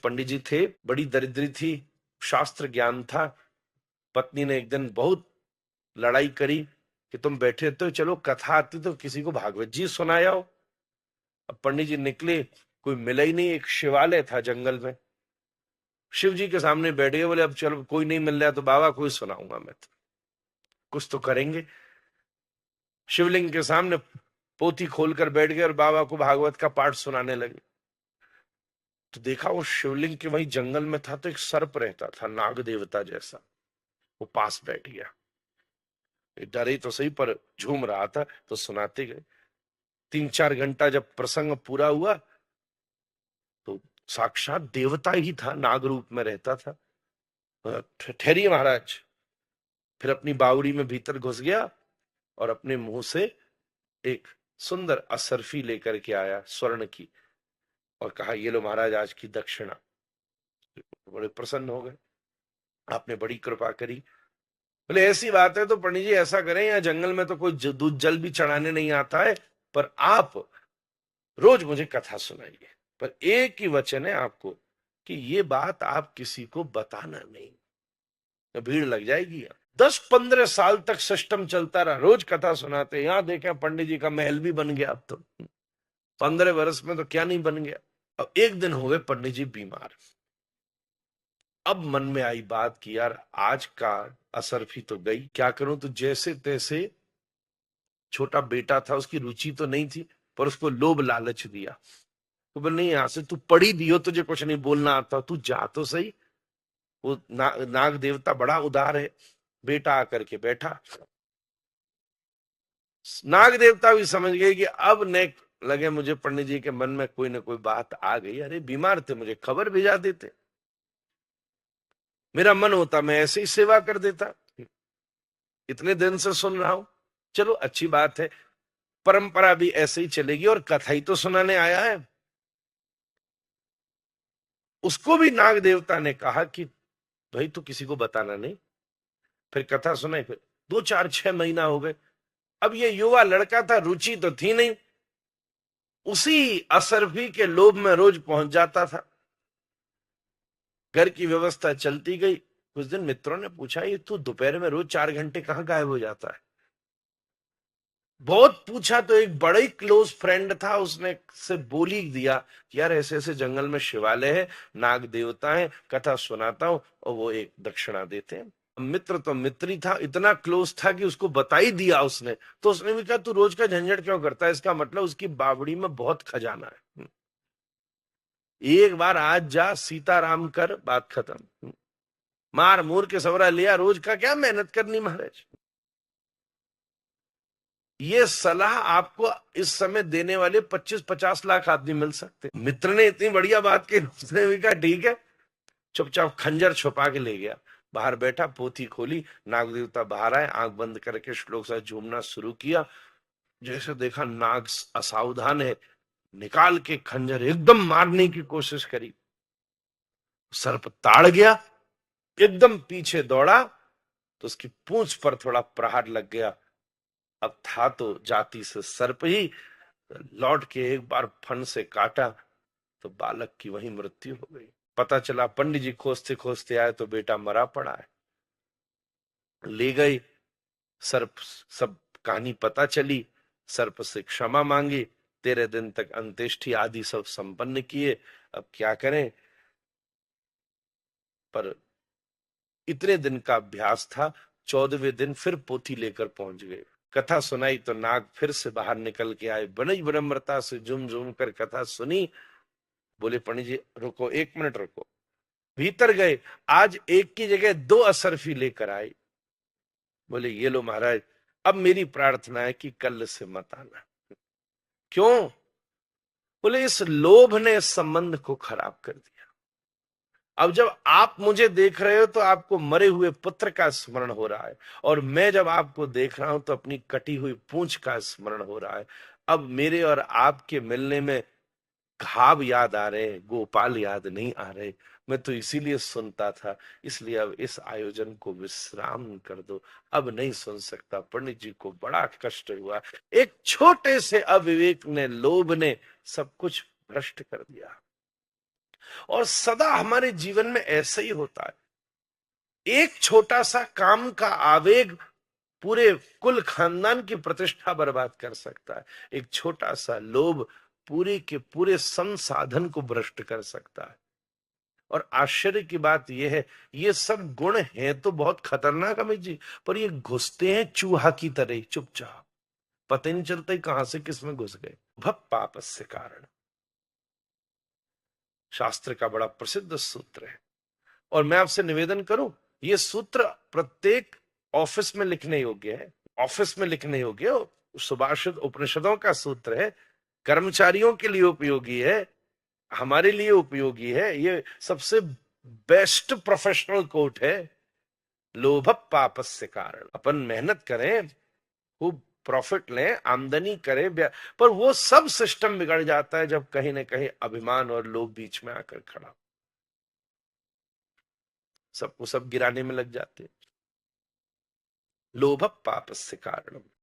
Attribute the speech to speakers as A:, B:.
A: पंडित जी थे, बड़ी दरिद्री थी, शास्त्र ज्ञान था। पत्नी ने एक दिन बहुत लड़ाई करी कि तुम बैठे तो चलो कथा आती तो किसी को भागवत जी सुनाया हो। अब पंडित जी निकले, कोई मिला ही नहीं। एक शिवालय था जंगल में, शिव जी के सामने बैठ गए। बोले अब चलो कोई नहीं मिल रहा तो बाबा कोई सुनाऊंगा मैं, तो कुछ तो करेंगे। शिवलिंग के सामने पोथी खोलकर बैठ गए और बाबा को भागवत का पाठ सुनाने लगे। तो देखा वो शिवलिंग के वही जंगल में था तो एक सर्प रहता था, नाग देवता जैसा, वो पास बैठ गया। डरे तो सही पर झूम रहा था, तो सुनाते गए। 3-4 घंटा जब प्रसंग पूरा हुआ तो साक्षात देवता ही था, नाग रूप में रहता था। ठहरिए महाराज। फिर अपनी बावड़ी में भीतर घुस गया और अपने मुंह से एक सुंदर असरफी लेकर के आया स्वर्ण की, और कहा ये लो महाराज आज की दक्षिणा। बड़े प्रसन्न हो गए, आपने बड़ी कृपा करी। बोले ऐसी बात है तो पंडित जी ऐसा करें, यहाँ जंगल में तो कोई दूध जल भी चढ़ाने नहीं आता है, पर आप रोज मुझे कथा सुनाइए, पर एक ही वचन है आपको कि ये बात आप किसी को बताना नहीं, तो भीड़ लग जाएगी। 10-15 साल तक सिस्टम चलता रहा, रोज कथा सुनाते। यहां देखे पंडित जी का महल भी बन गया। अब तो 15 वर्ष में तो क्या नहीं बन गया। अब एक दिन हो गए पंडित जी बीमार। अब मन में आई बात कि यार आज का असरफी तो गई, क्या करूं। तो जैसे तैसे, छोटा बेटा था, उसकी रुचि तो नहीं थी पर उसको लोभ लालच दिया। तो बोले नहीं, यहां से तू पढ़ी दियो, तुझे कुछ नहीं बोलना आता, तू जा तो सही। वो नाग देवता बड़ा उदार है। बेटा आकर के बैठा। नाग देवता भी समझ गए कि अब ने लगे मुझे पंडित जी के मन में कोई ना कोई बात आ गई। अरे बीमार थे, मुझे खबर भेजा देते, मेरा मन होता मैं ऐसे ही सेवा कर देता। इतने दिन से सुन रहा हूं, चलो अच्छी बात है, परंपरा भी ऐसे ही चलेगी और कथा ही तो सुनाने आया है। उसको भी नाग देवता ने कहा कि भाई तू किसी को बताना नहीं। फिर कथा सुनाई। फिर 2-4-6 महीना हो गए। अब ये युवा लड़का था, रुचि तो थी नहीं, उसी असरफी के लोभ में रोज पहुंच जाता था। घर की व्यवस्था चलती गई। कुछ दिन मित्रों ने पूछा ये तू दोपहर में रोज 4 घंटे कहां गायब हो जाता है। बहुत पूछा तो एक बड़ा ही क्लोज फ्रेंड था, उसने से बोली दिया यार ऐसे ऐसे जंगल में शिवालय है, नाग देवता है, कथा सुनाता हूं और वो एक दक्षिणा देते हैं। मित्र तो मित्र ही था, इतना क्लोज था कि उसको बता ही दिया उसने। तो उसने भी कहा तू रोज का झंझट क्यों करता है, इसका मतलब उसकी बावड़ी में बहुत खजाना है। एक बार आज जा सीताराम कर, बात खत्म। मार मूर के सवरा लिया, रोज का क्या मेहनत करनी महाराज। ये सलाह आपको इस समय देने वाले 25-50 लाख आदमी मिल सकते। मित्र ने इतनी बढ़िया बात की, उसने भी कहा ठीक है। चुपचाप खंजर छुपा के ले गया, बाहर बैठा, पोथी खोली, नाग देवता बाहर आए, आंख बंद करके श्लोक से झूमना शुरू किया। जैसे देखा नाग असावधान है, निकाल के खंजर एकदम मारने की कोशिश करी, सर्प ताड़ गया, एकदम पीछे दौड़ा तो उसकी पूंछ पर थोड़ा प्रहार लग गया। अब था तो जाति से सर्प ही, लौट के एक बार फन से काटा तो बालक की वही मृत्यु हो गई। पता चला पंडित जी खोजते खोजते आए तो बेटा मरा पड़ा है। ले गए सर्प, सब कहानी पता चली, सर्प से क्षमा मांगी, 13 दिन तक अंत्येष्टि आदि सब संपन्न किए। अब क्या करें, पर इतने दिन का अभ्यास था, 14वें दिन फिर पोथी लेकर पहुंच गए। कथा सुनाई तो नाग फिर से बाहर निकल के आए, बड़ी विनम्रता से झुम झुम कर कथा सुनी। बोले पंडित जी रुको, 1 मिनट रुको। भीतर गए, आज एक की जगह 2 असरफी लेकर आए। बोले ये लो महाराज, अब मेरी प्रार्थना है कि कल से मत आना। क्यों? बोले इस लोभ ने इस संबंध को खराब कर दिया। अब जब आप मुझे देख रहे हो तो आपको मरे हुए पुत्र का स्मरण हो रहा है, और मैं जब आपको देख रहा हूं तो अपनी कटी हुई पूंछ का स्मरण हो रहा है। अब मेरे और आपके मिलने में घाव याद आ रहे हैं, गोपाल याद नहीं आ रहे। मैं तो इसीलिए सुनता था, इसलिए अब इस आयोजन को विश्राम कर दो, अब नहीं सुन सकता। पंडित जी को बड़ा कष्ट हुआ। एक छोटे से अविवेक ने, लोभ ने सब कुछ भ्रष्ट कर दिया। और सदा हमारे जीवन में ऐसा ही होता है। एक छोटा सा काम का आवेग पूरे कुल खानदान की प्रतिष्ठा बर्बाद कर सकता है। एक छोटा सा लोभ पूरे के पूरे संसाधन को भ्रष्ट कर सकता है। और आश्चर्य की बात यह है, ये सब गुण हैं तो बहुत खतरनाक अमित जी, पर ये घुसते हैं चूहा की तरह चुपचाप, पता ही नहीं चलता कहां से किस में घुस गए। भव पापस्य कारण शास्त्र का बड़ा प्रसिद्ध सूत्र है। और मैं आपसे निवेदन करूं, ये सूत्र प्रत्येक ऑफिस में लिखने योग्य है। ऑफिस में लिखने योग्य सुभाषित उपनिषदों का सूत्र है, कर्मचारियों के लिए उपयोगी है, हमारे लिए उपयोगी है। ये सबसे बेस्ट प्रोफेशनल कोट है। लोभ पापस्य कारण। अपन मेहनत करें, खूब प्रॉफिट लें, आमदनी करें, पर वो सब सिस्टम बिगड़ जाता है जब कहीं ना कहीं अभिमान और लोभ बीच में आकर खड़ा, सबको सब गिराने में लग जाते। लोभ पापस्य कारण।